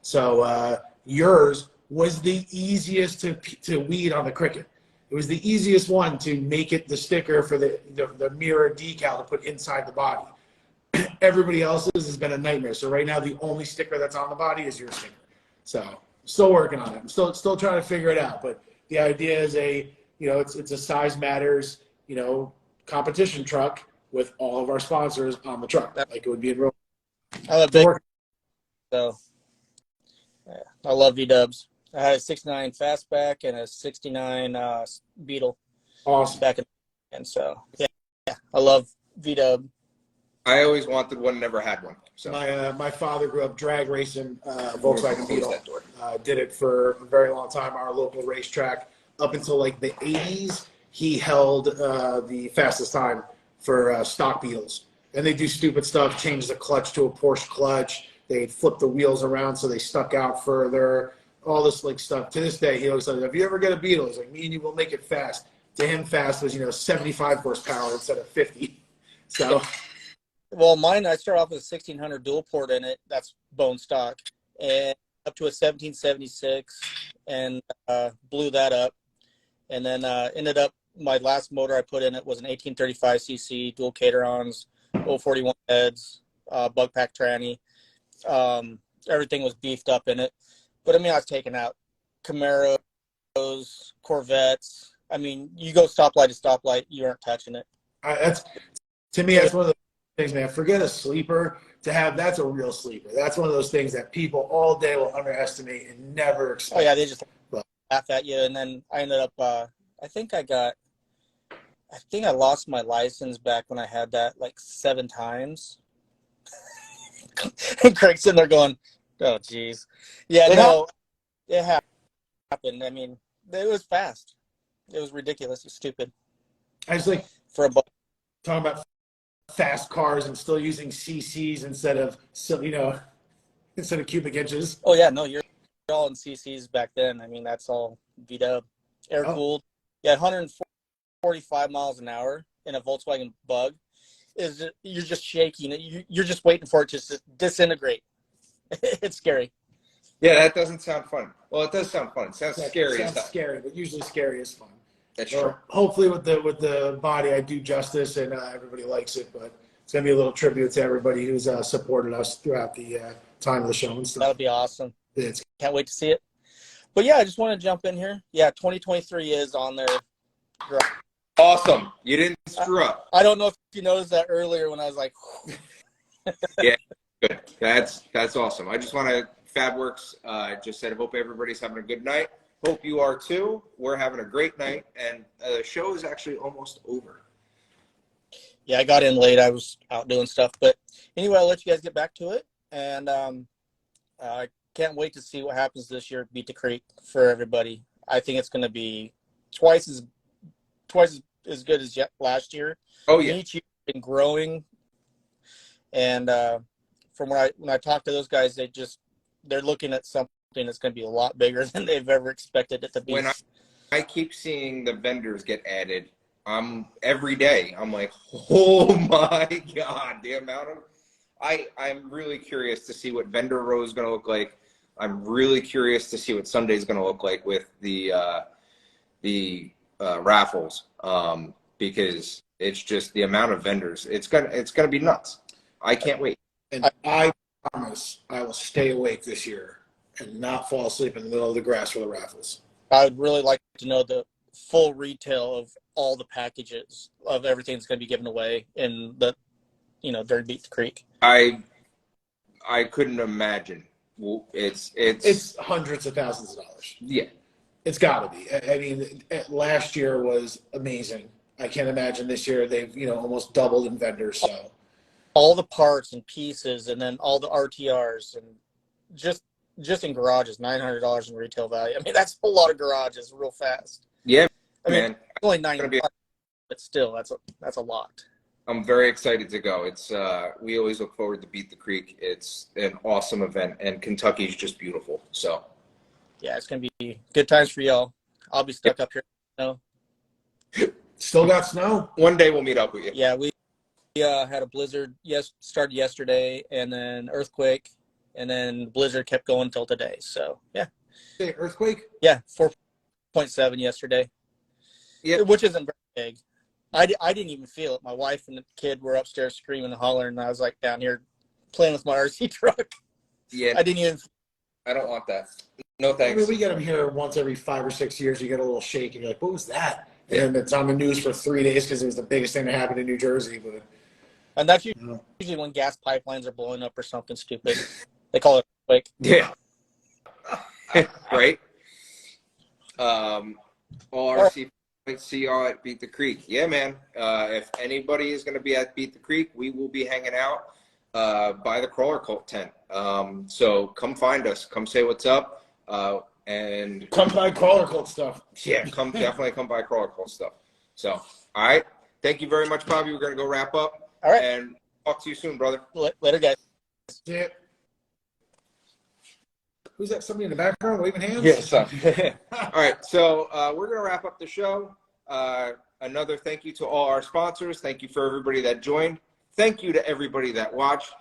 So yours was the easiest to weed on the Cricut. It was the easiest one to make it the sticker for the mirror decal to put inside the body. Everybody else's has been a nightmare. So right now, the only sticker that's on the body is your sticker. So still working on it. I'm still trying to figure it out. But the idea is it's a size matters, competition truck with all of our sponsors on the truck, like it would be in Robo. I'm a big, so yeah, I love V-dubs. I had a 69 Fastback and a 69 Beetle. Awesome. Back in, and so yeah, I love V-dub. I always wanted one, never had one. So My father grew up drag racing Volkswagen Beetle. Did it for a very long time. Our local racetrack up until like the 80s, he held the fastest time for stock Beetles. And they do stupid stuff, change the clutch to a Porsche clutch. They'd flip the wheels around so they stuck out further. All this like stuff. To this day, he always says, if you ever get a Beetle, he's like, me and you will make it fast. To him, fast was 75 horsepower instead of 50. So. Well, mine, I started off with a 1600 dual port in it. That's bone stock. And up to a 1776 and blew that up. And then ended up, my last motor I put in it was an 1835cc, dual Caterons, 041 heads, bug pack tranny. Everything was beefed up in it. But, I was taking out Camaros, Corvettes. You go stoplight to stoplight, you aren't touching it. To me, that's one of the things, man. Forget a sleeper. That's a real sleeper. That's one of those things that people all day will underestimate and never expect. Oh, yeah, they just laugh at you. And then I ended up, I think I lost my license back when I had that like 7 times. And Craig's sitting there going, oh, geez. Yeah, it happened. It was fast. It was ridiculous. It's stupid. I just like for a talking about fast cars and still using CCs instead of cubic inches. Oh yeah, no, you're all in CCs back then. That's all V-dub, air cooled. Yeah, 145 miles an hour in a Volkswagen Bug you're just shaking. You're just waiting for it to disintegrate. It's scary. Yeah, that doesn't sound fun. Well, it does sound fun. It sounds scary. It sounds scary, but usually scary is fun. That's true. Hopefully with the body, I do justice and everybody likes it. But it's gonna be a little tribute to everybody who's supported us throughout the time of the show and stuff. That would be awesome. Can't wait to see it. But yeah, I just want to jump in here. Yeah, 2023 is on there. Awesome. You didn't screw up. I don't know if you noticed that earlier when I was like. Yeah, good. That's awesome. I just want to. Fabworks just said, hope everybody's having a good night. Hope you are too. We're having a great night, and the show is actually almost over. Yeah, I got in late. I was out doing stuff. But anyway, I'll let you guys get back to it. And I can't wait to see what happens this year at Beat the Creek for everybody. I think it's going to be twice as good as last year. Oh, yeah. Each year has been growing. And from when I talk to those guys, they're looking at something that's going to be a lot bigger than they've ever expected it to be. When I keep seeing the vendors get added, every day I'm like, oh my God, the amount of I'm really curious to see what vendor row is going to look like. I'm really curious to see what Sunday is going to look like with the raffles, because it's just the amount of vendors. It's gonna be nuts. I can't wait. And I promise I will stay awake this year and not fall asleep in the middle of the grass for the raffles. I would really like to know the full retail of all the packages of everything that's going to be given away in the, during Beat the Creek. I couldn't imagine. It's hundreds of thousands of dollars. Yeah, it's got to be. Last year was amazing. I can't imagine this year they've, almost doubled in vendors. So All the parts and pieces, and then all the RTRs, and just in garages, $900 in retail value. I mean, that's a lot of garages real fast. Yeah, I mean, man. it's only Gonna $900, be- but still, that's a lot. I'm very excited to go. It's we always look forward to Beat the Creek. It's an awesome event, and Kentucky's just beautiful. So Yeah, it's gonna be good times for y'all. I'll be stuck up here. No. still got snow. one day we'll meet up with you. Yeah, we had a blizzard. Started yesterday, and then earthquake, and then the blizzard kept going until today. So yeah, Hey, earthquake. yeah, 4.7 yesterday. Yeah. Which isn't very big. I didn't even feel it. My wife and the kid were upstairs screaming and hollering, and I was like down here playing with my RC truck. Yeah, I didn't even. I don't want that. No I thanks. mean, we get them here once every 5 or 6 years. You get a little shake, and you're like, "What was that?" And it's on the news for 3 days because it was the biggest thing that happened in New Jersey. But And that's usually when gas pipelines are blowing up or something stupid. They call it earthquake. Yeah. Right. All RC. See y'all at Beat the Creek. Yeah, man. If anybody is going to be at Beat the Creek, we will be hanging out by the Crawler Cult tent. So come find us. Come say what's up. And come by Crawler Cult stuff. yeah, definitely come by Crawler Cult stuff. So, all right. Thank you very much, Bobby. We're going to go wrap up. All right. And talk to you soon, brother. Later, guys. Yeah. Who's that? Somebody in the background waving hands? Yes. All right. So we're going to wrap up the show. Another thank you to all our sponsors. Thank you for everybody that joined. Thank you to everybody that watched.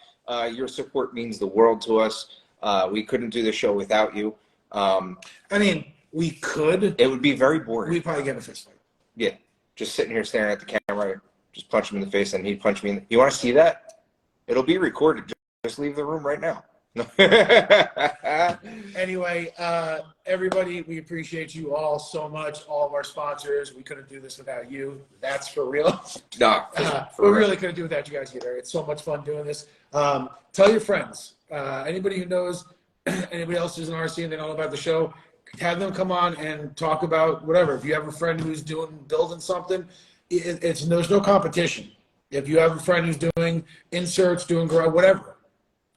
Your support means the world to us. We couldn't do the show without you. I mean, we could. It would be very boring. We'd probably get in a fist fight. Yeah. Just sitting here staring at the camera, just punch him in the face, and he'd punch me. You want to see that? It'll be recorded. Just leave the room right now. Anyway, everybody, we appreciate you all so much. All of our sponsors. We couldn't do this without you. That's for real. No, We really couldn't do it without you guys either. It's so much fun doing this. Tell your friends. Anybody who knows anybody else who's in RC and they don't know about the show, have them come on and talk about whatever. If you have a friend who's building something, there's no competition. If you have a friend who's doing inserts, doing garage, whatever,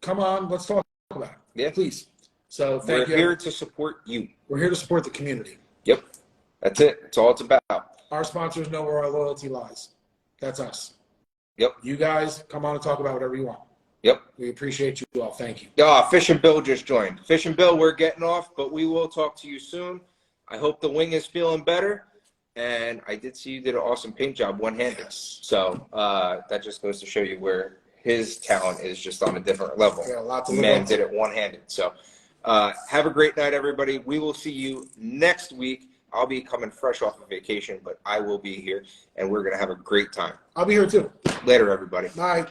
come on, let's talk about it. Yeah. Please. So thank you. We're here to support you. We're here to support the community. Yep. That's it. That's all it's about. Our sponsors know where our loyalty lies. That's us. Yep. You guys, come on and talk about whatever you want. Yep. We appreciate you all. Thank you. Fish and Bill just joined. Fish and Bill, we're getting off, but we will talk to you soon. I hope the wing is feeling better. And I did see you did an awesome paint job one-handed. Yes. So that just goes to show you where his talent is just on a different level. Yeah, a lot to look Man up did to. it one-handed. So have a great night, everybody. We will see you next week. I'll be coming fresh off of vacation, but I will be here, and we're going to have a great time. I'll be here too. Later, everybody. Bye.